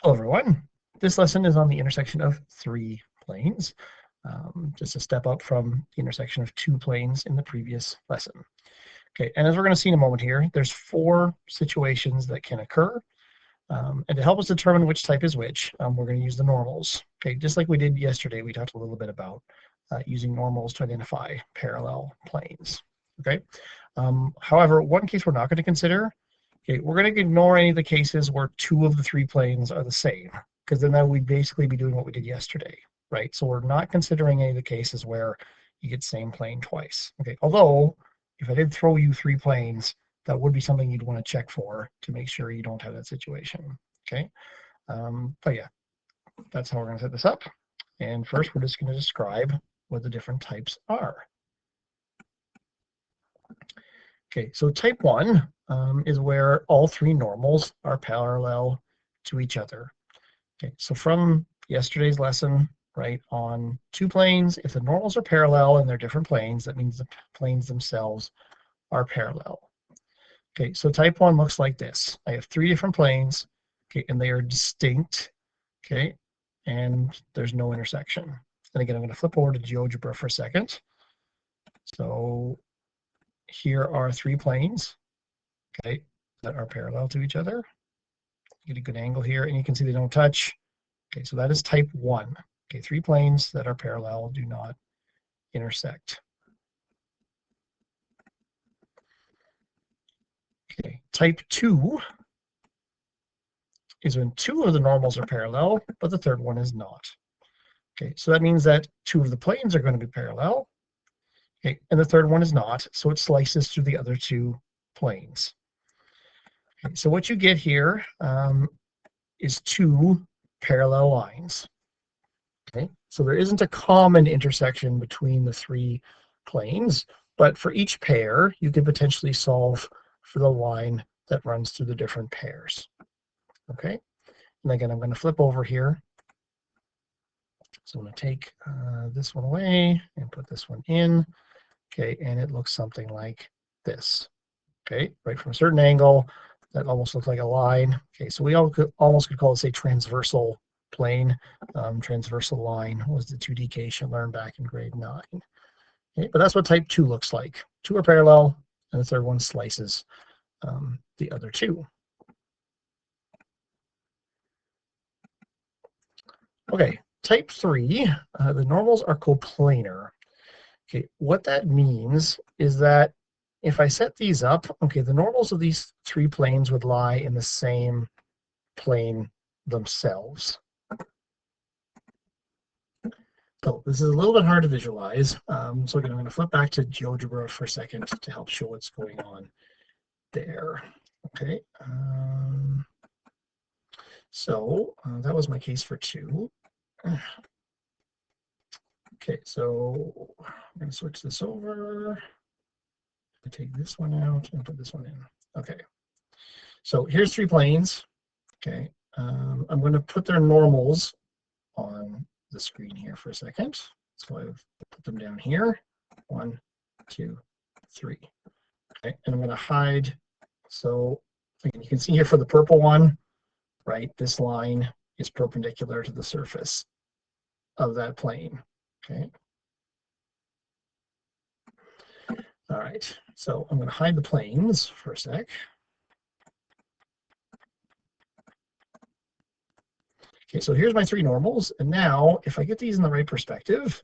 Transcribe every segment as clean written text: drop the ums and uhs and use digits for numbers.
Hello everyone. This lesson is on the intersection of three planes, just a step up from the intersection of two planes in the previous lesson. Okay, and as we're going to see in a moment here, there's four situations that can occur. And to help us determine which type is which, we're going to use the normals. Okay, just like we did yesterday, we talked a little bit about using normals to identify parallel planes. Okay, however, one case we're not going to consider. Okay, we're going to ignore any of the cases where two of the three planes are the same, because then that would basically be doing what we did yesterday, right? So we're not considering any of the cases where you get same plane twice. Okay, although if I did throw you three planes, that would be something you'd want to check for to make sure you don't have that situation. Okay, but yeah, that's how we're going to set this up. And first, we're just going to describe what the different types are. Okay, so type 1 is where all three normals are parallel to each other. Okay, so from yesterday's lesson, right, on two planes, if the normals are parallel and they're different planes, that means the planes themselves are parallel. Okay, so type 1 looks like this. I have three different planes, okay, and they are distinct, okay, and there's no intersection. And again, I'm going to flip over to GeoGebra for a second. So here are three planes, okay, that are parallel to each other. Get a good angle here, and you can see they don't touch. Okay, so that is type 1. Okay, three planes that are parallel do not intersect. Okay, type 2 is when two of the normals are parallel, but the third one is not. Okay, so that means that two of the planes are going to be parallel, okay, and the third one is not, so it slices through the other two planes. Okay, so what you get here is two parallel lines. Okay, so there isn't a common intersection between the three planes, but for each pair, you can potentially solve for the line that runs through the different pairs. Okay, and again, I'm going to flip over here. So I'm going to take this one away and put this one in. Okay, and it looks something like this. Okay, right from a certain angle, that almost looks like a line. Okay, so we almost could call this a transversal plane. Transversal line was the 2D case you learned back in grade 9. Okay, but that's what type 2 looks like. Two are parallel, and the third one slices the other two. Okay, type 3, the normals are coplanar. Okay, what that means is that if I set these up, okay, the normals of these three planes would lie in the same plane themselves. So this is a little bit hard to visualize. So again, I'm going to flip back to GeoGebra for a second to help show what's going on there. Okay. So that was my case for 2. Okay, so I'm going to switch this over. I take this one out and put this one in. Okay. So here's three planes. Okay. I'm going to put their normals on the screen here for a second. So I've put them down here. 1, 2, 3. Okay, and I'm going to hide. So again, you can see here for the purple one, right? This line is perpendicular to the surface of that plane. Okay. All right. So I'm going to hide the planes for a sec. Okay, so here's my three normals. And now if I get these in the right perspective,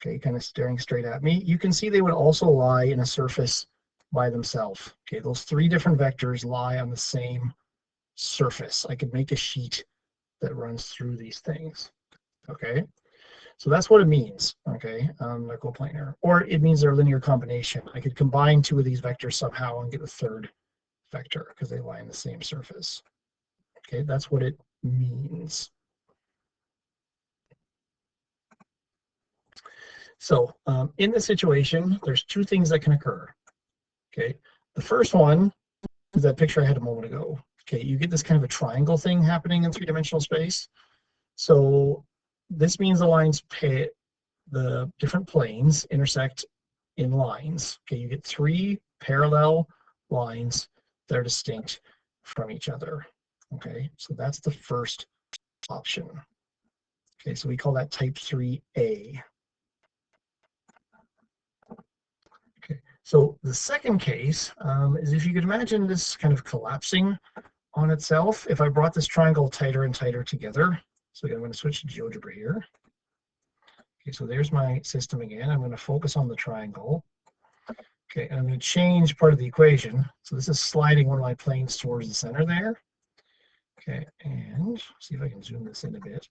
okay, kind of staring straight at me, you can see they would also lie in a surface by themselves. Okay, those three different vectors lie on the same surface. I could make a sheet that runs through these things. Okay, so that's what it means. Okay, they're coplanar, or it means they're a linear combination. I could combine two of these vectors somehow and get a third vector because they lie on the same surface. Okay, that's what it means. So in this situation, there's two things that can occur. Okay, the first one is that picture I had a moment ago. Okay, you get this kind of a triangle thing happening in three-dimensional space. So this means the lines the different planes intersect in lines. Okay, you get three parallel lines that are distinct from each other. Okay, so that's the first option. Okay, so we call that type 3A. Okay, so the second case is if you could imagine this kind of collapsing on itself. If I brought this triangle tighter and tighter together, so again, I'm going to switch to GeoGebra here. Okay, so there's my system again. I'm going to focus on the triangle. Okay, and I'm going to change part of the equation. So this is sliding one of my planes towards the center there. Okay, and see if I can zoom this in a bit.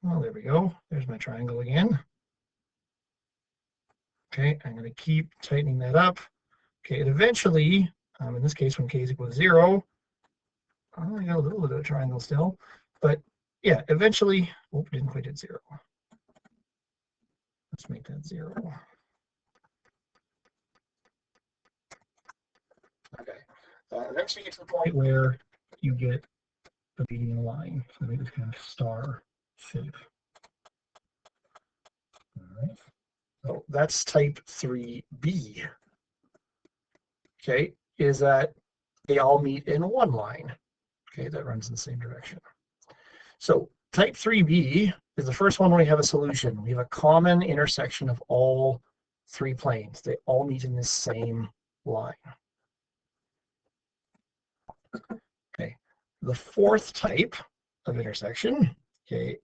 Oh, there we go. There's my triangle again. Okay, I'm going to keep tightening that up. Okay, and eventually, in this case, when k is equal to 0, I got a little bit of a triangle still, but yeah, eventually, oh, didn't quite hit 0. Let's make that 0. Okay, eventually you get to the point where you get the median line. So make this kind of star shape. All right. So that's type 3B. Okay, is that they all meet in one line. Okay, that runs in the same direction. So type 3B is the first one where we have a solution. We have a common intersection of all three planes. They all meet in this same line. Okay, the fourth type of intersection, okay,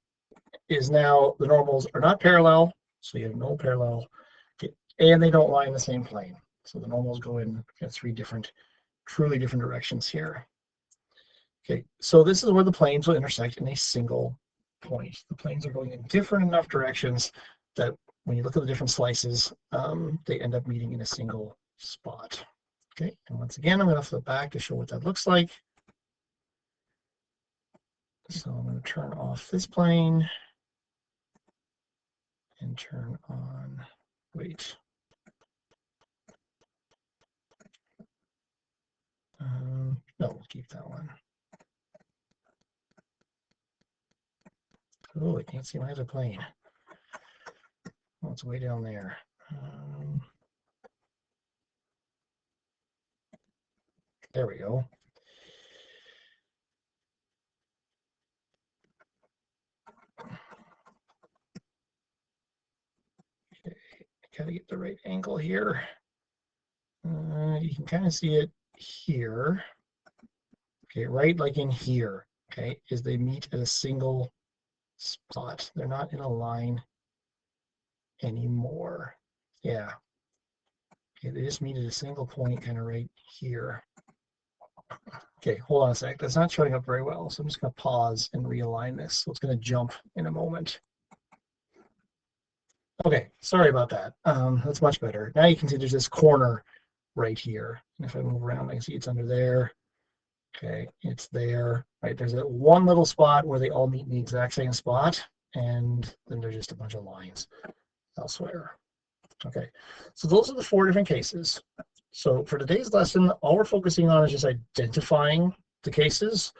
is now the normals are not parallel, so you have no parallel, okay, and they don't lie in the same plane. So the normals go in three different, truly different directions here. Okay, so this is where the planes will intersect in a single point. The planes are going in different enough directions that when you look at the different slices, they end up meeting in a single spot. Okay, and once again, I'm going to flip back to show what that looks like. So I'm going to turn off this plane and turn on, wait. No, we'll keep that one. Oh, I can't see my other plane. Oh, it's way down there. There we go. Okay, gotta get the right angle here. You can kind of see it here. Okay, right, like in here. Okay, is they meet at a single spot. They're not in a line anymore. Yeah. Okay, they just meet at a single point, kind of right here. Okay, hold on a sec. That's not showing up very well, so I'm just going to pause and realign this. So it's going to jump in a moment. Okay, sorry about that. That's much better. Now you can see there's this corner right here. And if I move around, I can see it's under there. Okay, it's there. Right, there's that one little spot where they all meet in the exact same spot, and then there's just a bunch of lines elsewhere. Okay, so those are the four different cases. So for today's lesson, all we're focusing on is just identifying the cases.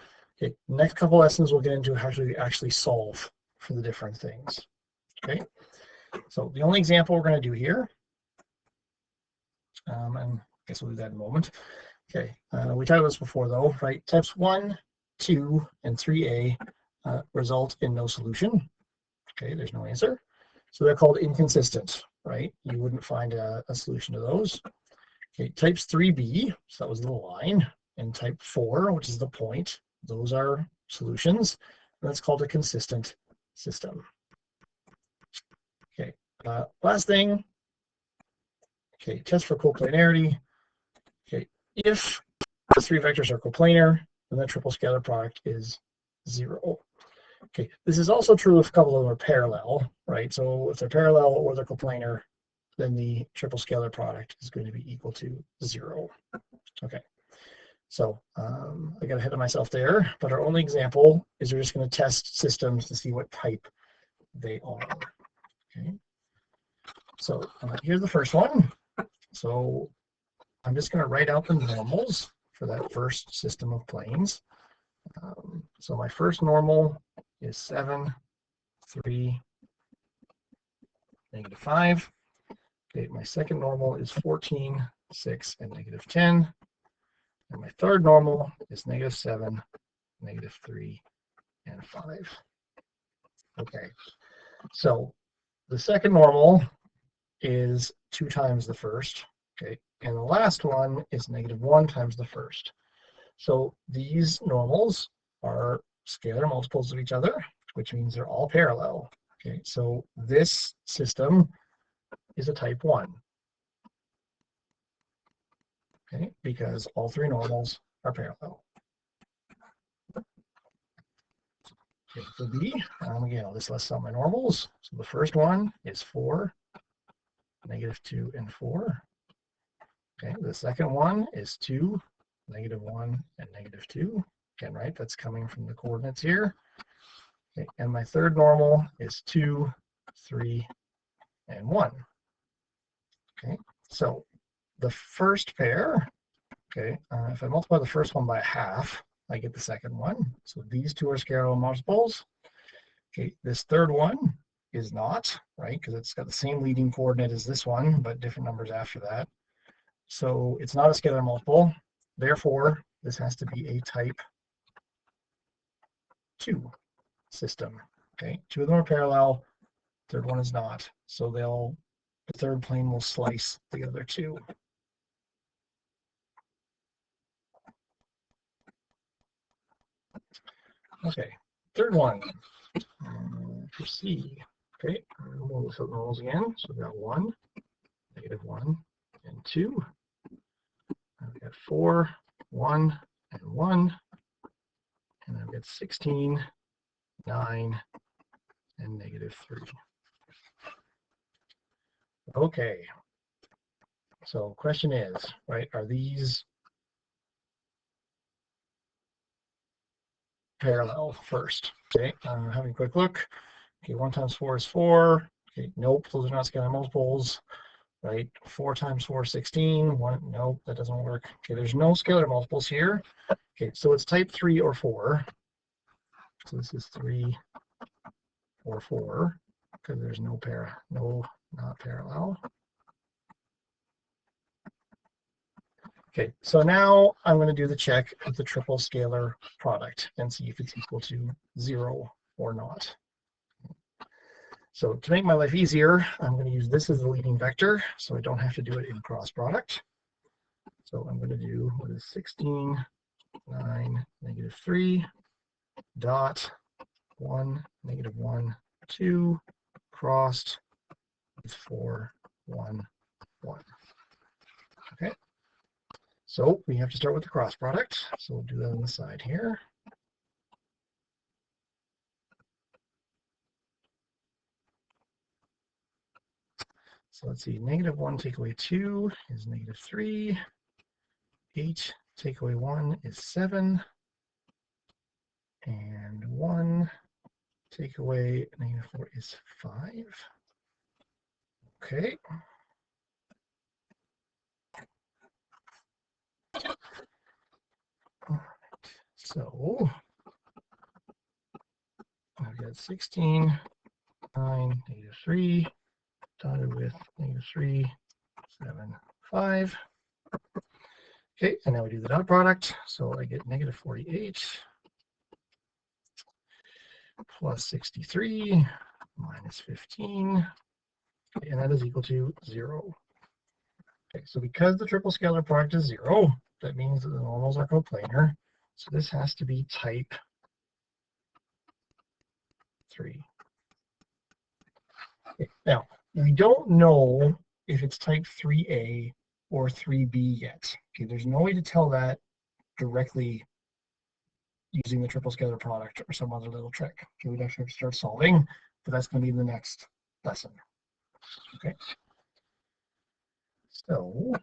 Okay, next couple lessons we'll get into how to actually solve for the different things. Okay, so the only example we're going to do here, and I guess we'll do that in a moment. Okay, we talked about this before though, right? Types 1, 2, and 3A result in no solution. Okay, there's no answer. So they're called inconsistent, right? You wouldn't find a solution to those. Okay, types 3B, so that was the line, and type 4, which is the point, those are solutions. And that's called a consistent system. Okay, last thing, okay, test for coplanarity. Okay, if the three vectors are coplanar, then the triple scalar product is 0. Okay, this is also true if a couple of them are parallel, right? So if they're parallel or they're coplanar, then the triple scalar product is going to be equal to 0. Okay, so I got ahead of myself there, but our only example is we're just going to test systems to see what type they are. Okay, so here's the first one. So I'm just going to write out the normals for that first system of planes. So my first normal is 7, 3, -5. Okay, my second normal is 14, 6, and -10. And my third normal is -7, -3, and 5. Okay, so the second normal is 2 times the first, okay, and the last one is -1 times the first. So these normals are scalar multiples of each other, which means they're all parallel. Okay, so this system is a type 1. Okay, because all 3 normals are parallel. Okay, for B, again, I'll just list out my normals. So the first one is 4, -2, and 4. Okay, the second one is 2, -1, and -2. Again, right, that's coming from the coordinates here. Okay, and my third normal is 2, 3, and 1. Okay, so the first pair, okay, if I multiply the first one by a half, I get the second one. So these two are scalar multiples. Okay, this third one is not, right, because it's got the same leading coordinate as this one, but different numbers after that. So it's not a scalar multiple. Therefore, this has to be a type 2 system. Okay, 2 of them are parallel, third one is not. So the third plane will slice the other 2. Okay, third one for C. Okay, we'll look at normals again. So we've got 1, -1, and 2. I've got 4, 1, and 1. And I've got 16, 9, and -3. Okay. So question is, right, are these parallel first? Okay, having a quick look. Okay, 1 times 4 is 4. Okay, nope, those are not scalar multiples. Right, 4 times 4 is 16. 1, nope, that doesn't work. Okay, there's no scalar multiples here. Okay, so it's type 3 or 4. So this is 3 or 4 because there's no not parallel. Okay, so now I'm going to do the check with the triple scalar product and see if it's equal to 0 or not. So to make my life easier, I'm going to use this as the leading vector, so I don't have to do it in cross product. So I'm going to do what is 16, 9, -3, dot 1, -1, 2, crossed with 4, 1, 1. Okay. So we have to start with the cross product. So we'll do that on the side here. So let's see, -1 take away 2 is -3. 8 take away 1 is 7. And 1 take away -4 is 5. Okay. All right. So I've got 16, 9, -3, dotted with -3, 7, 5. Okay, and now we do the dot product. So I get -48 plus 63 minus 15, and that is equal to 0. Okay, so because the triple scalar product is 0, that means that the normals are coplanar. So this has to be type 3. Okay, now, we don't know if it's type 3A or 3B yet. Okay, there's no way to tell that directly using the triple scalar product or some other little trick. Okay, we'd actually have to start solving, but that's going to be the next lesson. Okay. So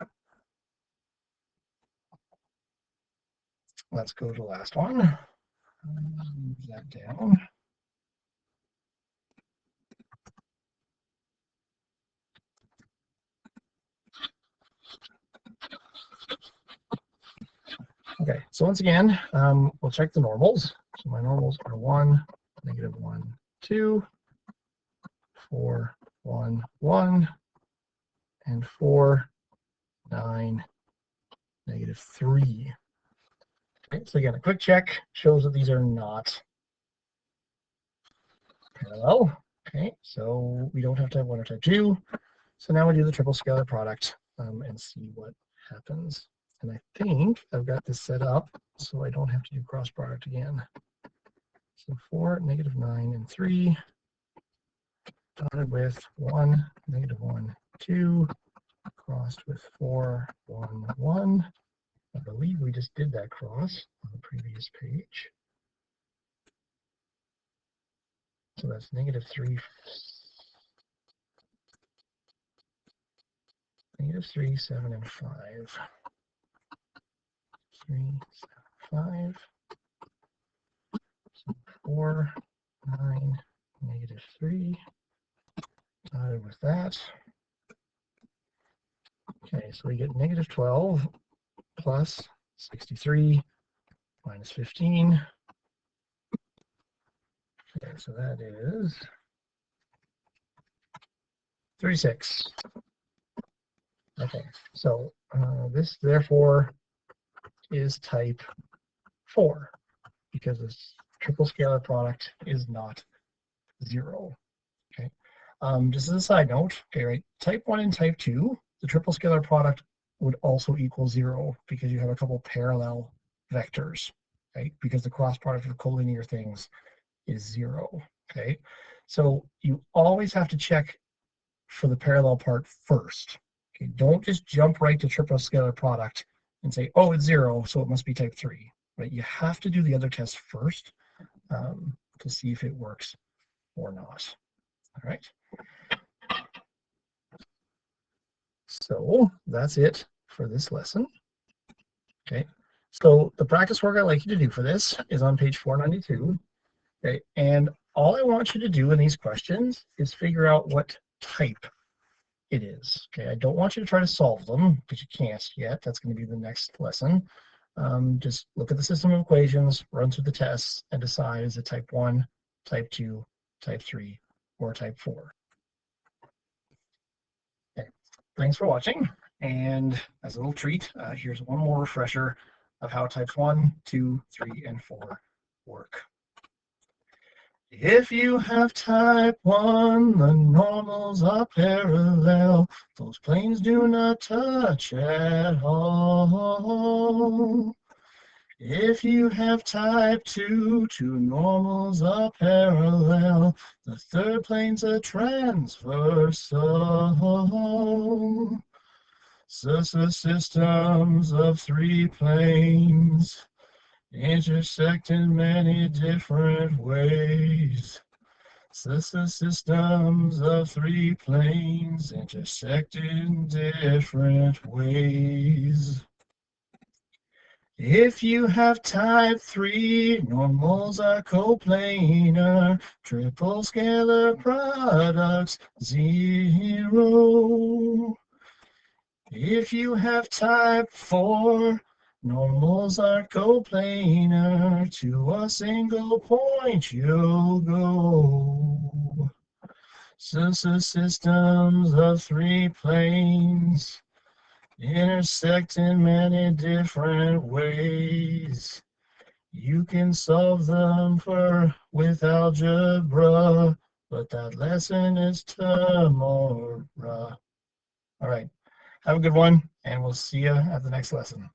let's go to the last one. Move that down. Okay, so once again, we'll check the normals. So my normals are 1, -1, 2, 4, 1, 1, and 4, 9, -3. Okay, so again, a quick check shows that these are not parallel. Okay, so we don't have type 1 or type 2. So now we do the triple scalar product and see what happens. And I think I've got this set up so I don't have to do cross product again. So 4, -9, and 3, dotted with 1, -1, 2, crossed with 4, 1, 1. I believe we just did that cross on the previous page. So that's -3, -3, 7, and 5. 3, 7, 5. So 4, 9, -3. Dotted with that. Okay, so we get -12 plus 63 minus 15. Okay, so that is 36. Okay, so this therefore is type 4 because this triple scalar product is not 0. Okay, just as a side note, okay, right, type 1 and type 2, the triple scalar product would also equal 0 because you have a couple parallel vectors, right? Because the cross product of collinear things is 0. Okay, so you always have to check for the parallel part first. Okay, don't just jump right to triple scalar product and say, oh, it's 0, so it must be type 3. Right? You have to do the other test first to see if it works or not. All right. So that's it for this lesson. Okay. So the practice work I'd like you to do for this is on page 492. Okay. And all I want you to do in these questions is figure out what type it is. Okay. I don't want you to try to solve them because you can't yet. That's going to be the next lesson. Just look at the system of equations, run through the tests, and decide is it type 1, type 2, type 3, or type 4. Okay. Thanks for watching. And as a little treat, here's one more refresher of how types 1, 2, 3, and 4 work. If you have type 1, the normals are parallel. Those planes do not touch at all. If you have type 2, two normals are parallel. The third plane's a transversal. Systems of 3 planes intersect in many different ways. Systems of 3 planes intersect in different ways. If you have type 3, normals are coplanar, triple scalar products 0. If you have type 4, normals are coplanar, to a single point you'll go. Systems of 3 planes intersect in many different ways. You can solve them with algebra, but that lesson is tomorrow. All right, have a good one, and we'll see you at the next lesson.